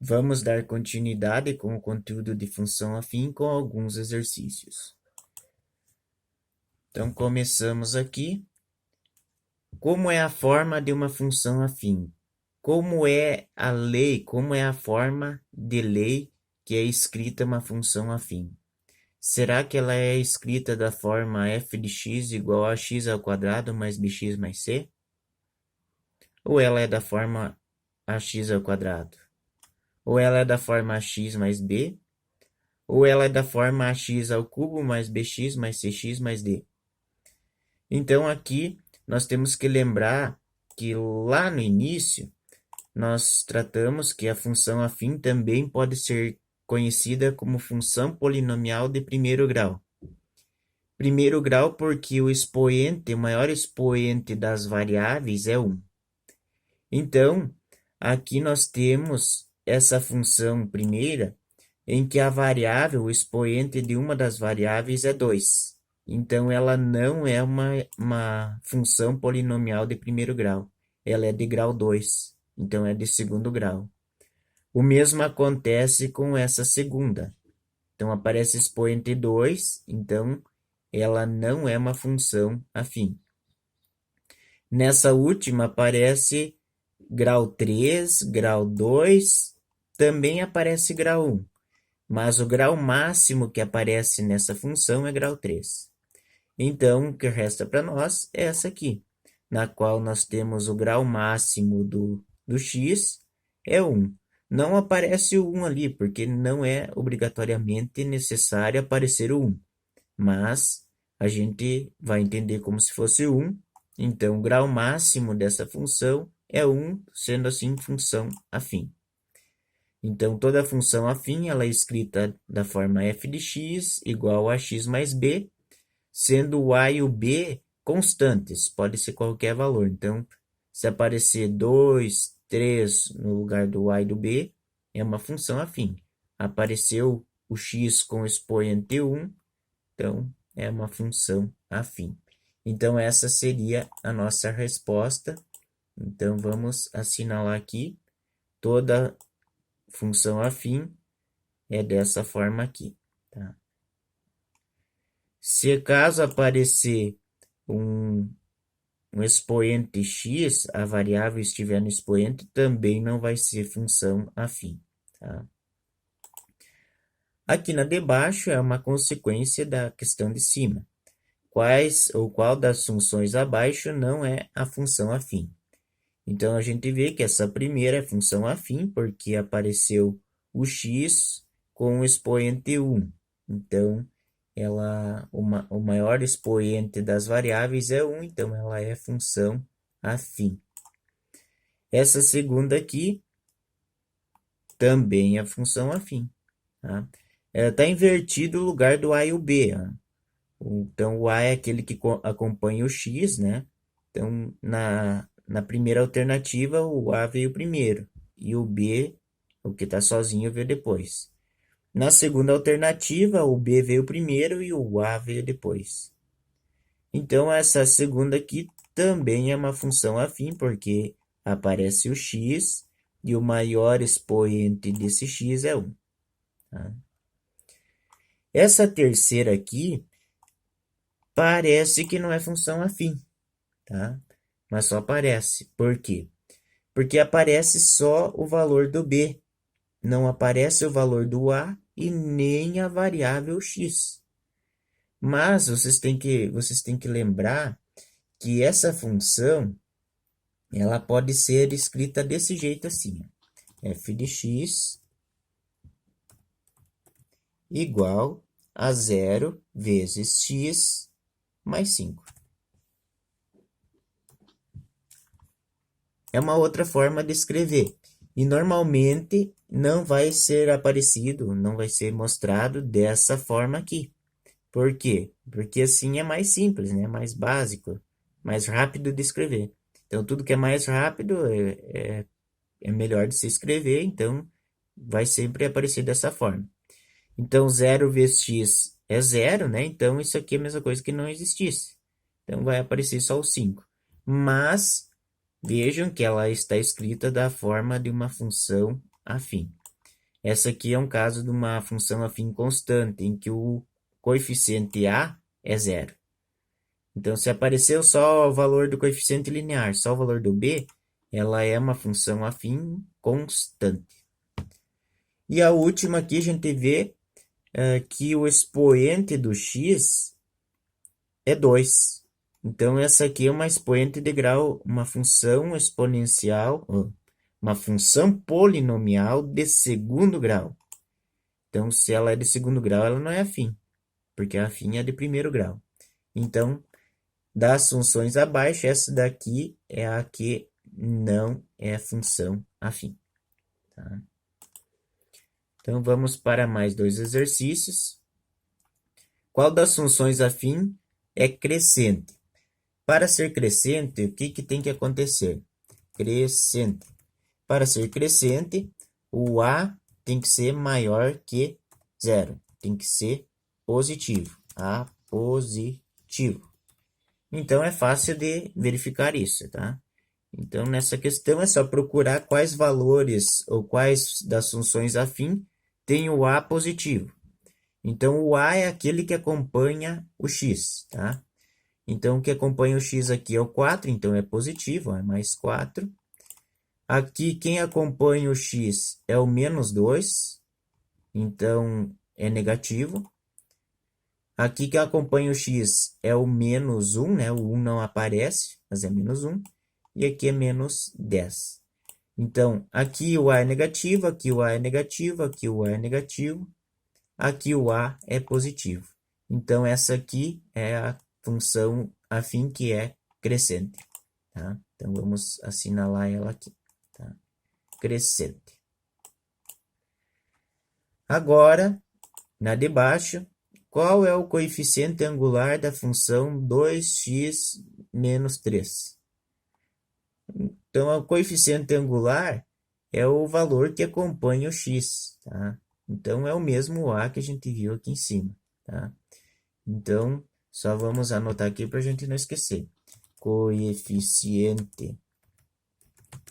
Vamos dar continuidade com o conteúdo de função afim com alguns exercícios. Então, começamos aqui. Como é a forma de uma função afim? Como é a lei, como é a forma de lei que é escrita uma função afim? Será que ela é escrita da forma f de x igual a x ao quadrado mais bx mais c? Ou ela é da forma ax ao quadrado? Ou ela é da forma ax mais b? Ou ela é da forma ax ao cubo mais bx mais cx mais d? Então, aqui, nós temos que lembrar que lá no início, nós tratamos que a função afim também pode ser conhecida como função polinomial de primeiro grau. Primeiro grau porque o maior expoente das variáveis é 1. Então, aqui nós temos essa função primeira, em que a variável, o expoente de uma das variáveis é 2. Então, ela não é uma função polinomial de primeiro grau. Ela é de grau 2. Então, é de segundo grau. O mesmo acontece com essa segunda. Então, aparece expoente 2. Então, ela não é uma função afim. Nessa última, aparece grau 3, grau 2, também aparece grau 1. Mas o grau máximo que aparece nessa função é grau 3. Então, o que resta para nós é essa aqui, na qual nós temos o grau máximo do x é 1. Não aparece o 1 ali, porque não é obrigatoriamente necessário aparecer o 1. Mas a gente vai entender como se fosse 1. Então, o grau máximo dessa função é 1, sendo assim função afim. Então, toda função afim ela é escrita da forma f de x igual a x mais b, sendo o a e o b constantes, pode ser qualquer valor. Então, se aparecer 2, 3 no lugar do a e do b, é uma função afim. Apareceu o x com expoente 1, então é uma função afim. Então, essa seria a nossa resposta. Então, vamos assinalar aqui toda função afim é dessa forma aqui, tá? Se caso aparecer um expoente x, a variável estiver no expoente, também não vai ser função afim, tá? Aqui na de baixo é uma consequência da questão de cima. Qual das funções abaixo não é a função afim? Então, a gente vê que essa primeira é função afim, porque apareceu o x com o expoente 1. Então, o maior expoente das variáveis é 1, então ela é função afim. Essa segunda aqui também é função afim. Tá? Ela está invertido o lugar do a e o b. Tá? Então, o a é aquele que acompanha o x, né? Então, na primeira alternativa, o a veio primeiro, e o b, o que está sozinho, veio depois. Na segunda alternativa, o b veio primeiro e o a veio depois. Então, essa segunda aqui também é uma função afim, porque aparece o x e o maior expoente desse x é 1. Tá? Essa terceira aqui parece que não é função afim, tá? Mas só aparece. Por quê? Porque aparece só o valor do b, não aparece o valor do a e nem a variável x. Mas vocês têm que lembrar que essa função ela pode ser escrita desse jeito assim: f de x igual a 0 vezes x mais 5. É uma outra forma de escrever. E normalmente não vai ser aparecido, não vai ser mostrado dessa forma aqui. Por quê? Porque assim é mais simples, né? Mais básico, mais rápido de escrever. Então, tudo que é mais rápido é melhor de se escrever, então vai sempre aparecer dessa forma. Então, 0 vezes x é 0, né? Então, isso aqui é a mesma coisa que não existisse. Então, vai aparecer só o 5. Mas, vejam que ela está escrita da forma de uma função afim. Essa aqui é um caso de uma função afim constante, em que o coeficiente a é zero. Então, se apareceu só o valor do coeficiente linear, só o valor do b, ela é uma função afim constante. E a última aqui a gente vê que o expoente do x é 2. Então, essa aqui é uma expoente de grau, uma função exponencial, uma função polinomial de segundo grau. Então, se ela é de segundo grau, ela não é afim, porque a afim é de primeiro grau. Então, das funções abaixo, essa daqui é a que não é função afim. Tá? Então, vamos para mais dois exercícios. Qual das funções afim é crescente? Para ser crescente, o que tem que acontecer? Crescente. Para ser crescente, o a tem que ser maior que zero. Tem que ser positivo. A positivo. Então, é fácil de verificar isso, tá? Então, nessa questão, é só procurar quais valores ou quais das funções afim tem o a positivo. Então, o a é aquele que acompanha o x, tá? Então, o que acompanha o x aqui é o 4, então é positivo, é mais 4. Aqui, quem acompanha o x é o menos 2, então é negativo. Aqui, quem acompanha o x é o menos 1, né? O 1 não aparece, mas é menos 1. E aqui é menos 10. Então, aqui o a é negativo, aqui o a é negativo, aqui o a é negativo, aqui o a é positivo. Então, essa aqui é a função afim que é crescente. Tá? Então, vamos assinalar ela aqui. Tá? Crescente. Agora, na de baixo, qual é o coeficiente angular da função 2x menos 3? Então, o coeficiente angular é o valor que acompanha o x, tá? Então, é o mesmo a que a gente viu aqui em cima, tá? Então, só vamos anotar aqui para a gente não esquecer. Coeficiente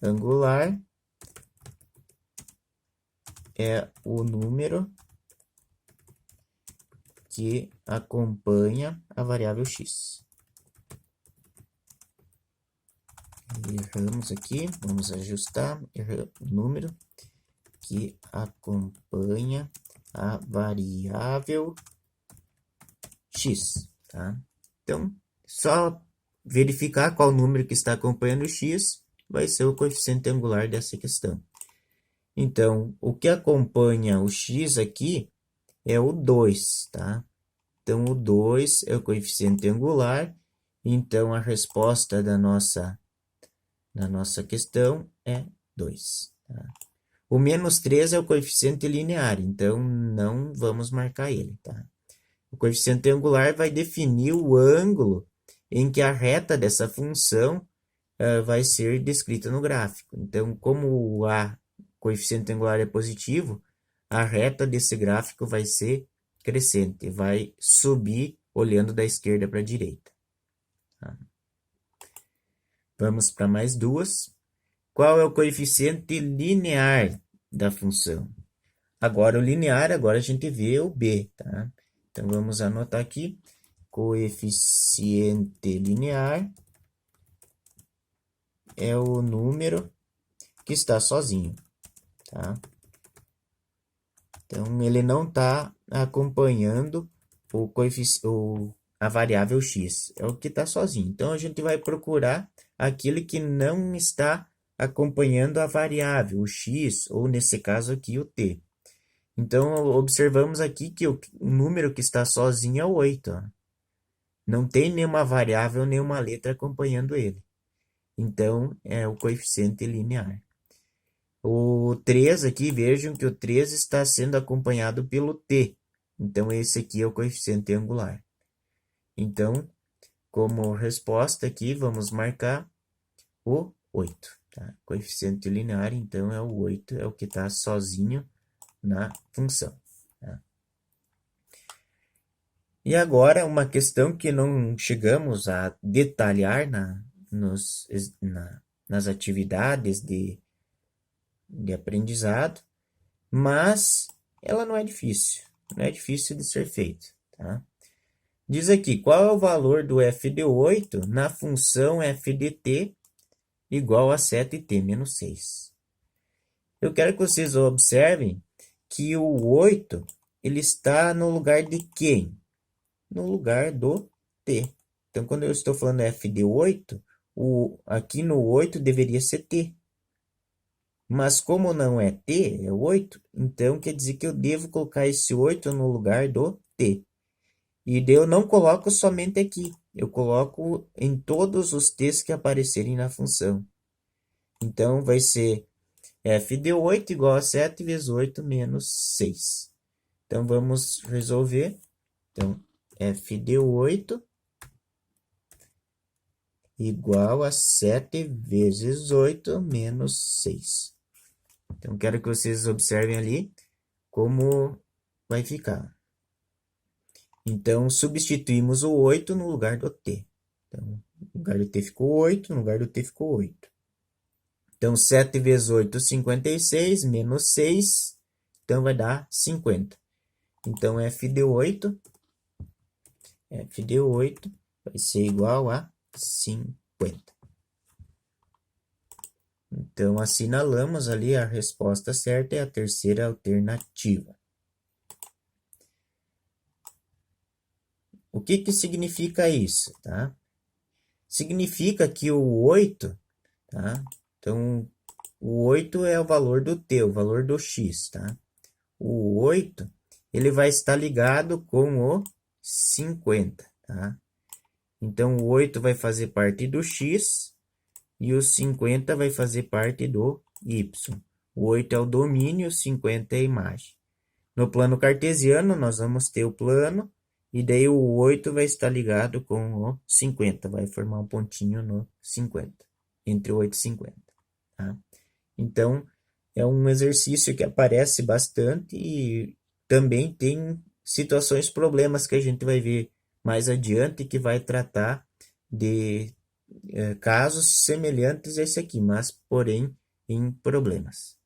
angular é o número que acompanha a variável x. Erramos aqui, vamos ajustar, o número que acompanha a variável x, tá? Então, só verificar qual número que está acompanhando o x vai ser o coeficiente angular dessa questão. Então, o que acompanha o x aqui é o 2, tá? Então, o 2 é o coeficiente angular, então a resposta da nossa questão é 2. Tá? O menos 3 é o coeficiente linear, então não vamos marcar ele, tá? O coeficiente angular vai definir o ângulo em que a reta dessa função vai ser descrita no gráfico. Então, como o coeficiente angular é positivo, a reta desse gráfico vai ser crescente, vai subir olhando da esquerda para a direita. Tá? Vamos para mais duas. Qual é o coeficiente linear da função? Agora, o linear, agora a gente vê o b, tá? Então, vamos anotar aqui. Coeficiente linear é o número que está sozinho, tá? Então, ele não está acompanhando a variável x, é o que está sozinho. Então, a gente vai procurar aquele que não está acompanhando a variável, o x, ou nesse caso aqui, o t. Então, observamos aqui que o número que está sozinho é o 8. Ó. Não tem nenhuma variável, nenhuma letra acompanhando ele. Então, é o coeficiente linear. O 3 aqui, vejam que o 3 está sendo acompanhado pelo t. Então, esse aqui é o coeficiente angular. Então, como resposta aqui, vamos marcar o 8. Tá? Coeficiente linear, então, é o 8, é o que está sozinho na função. Tá? E agora, uma questão que não chegamos a detalhar nas atividades de aprendizado, mas ela não é difícil. Não é difícil de ser feita, tá? Diz aqui, qual é o valor do f de 8 na função f de t igual a 7t menos 6? Eu quero que vocês observem que o 8 ele está no lugar de quem? No lugar do t. Então, quando eu estou falando f de 8, aqui no 8 deveria ser t. Mas como não é t, é 8, então quer dizer que eu devo colocar esse 8 no lugar do t. E daí eu não coloco somente aqui, eu coloco em todos os t's que aparecerem na função. Então, vai ser f de 8 igual a 7 vezes 8 menos 6. Então, vamos resolver. Então, f de 8 igual a 7 vezes 8 menos 6. Então, quero que vocês observem ali como vai ficar. Então, substituímos o 8 no lugar do t. Então, no lugar do t ficou 8, no lugar do t ficou 8. Então, 7 vezes 8, 56, menos 6, então vai dar 50. Então, f de 8 vai ser igual a 50. Então, assinalamos ali a resposta certa é a terceira alternativa. O que que significa isso, tá? Significa que o 8, tá? Então, o 8 é o valor do t, o valor do x, tá? O 8, ele vai estar ligado com o 50, tá? Então, o 8 vai fazer parte do x e o 50 vai fazer parte do y. O 8 é o domínio, o 50 é a imagem. No plano cartesiano, nós vamos ter o plano, e daí o 8 vai estar ligado com o 50, vai formar um pontinho no 50, entre o 8 e 50, tá? Então, é um exercício que aparece bastante e também tem situações, problemas que a gente vai ver mais adiante que vai tratar de casos semelhantes a esse aqui, mas porém em problemas.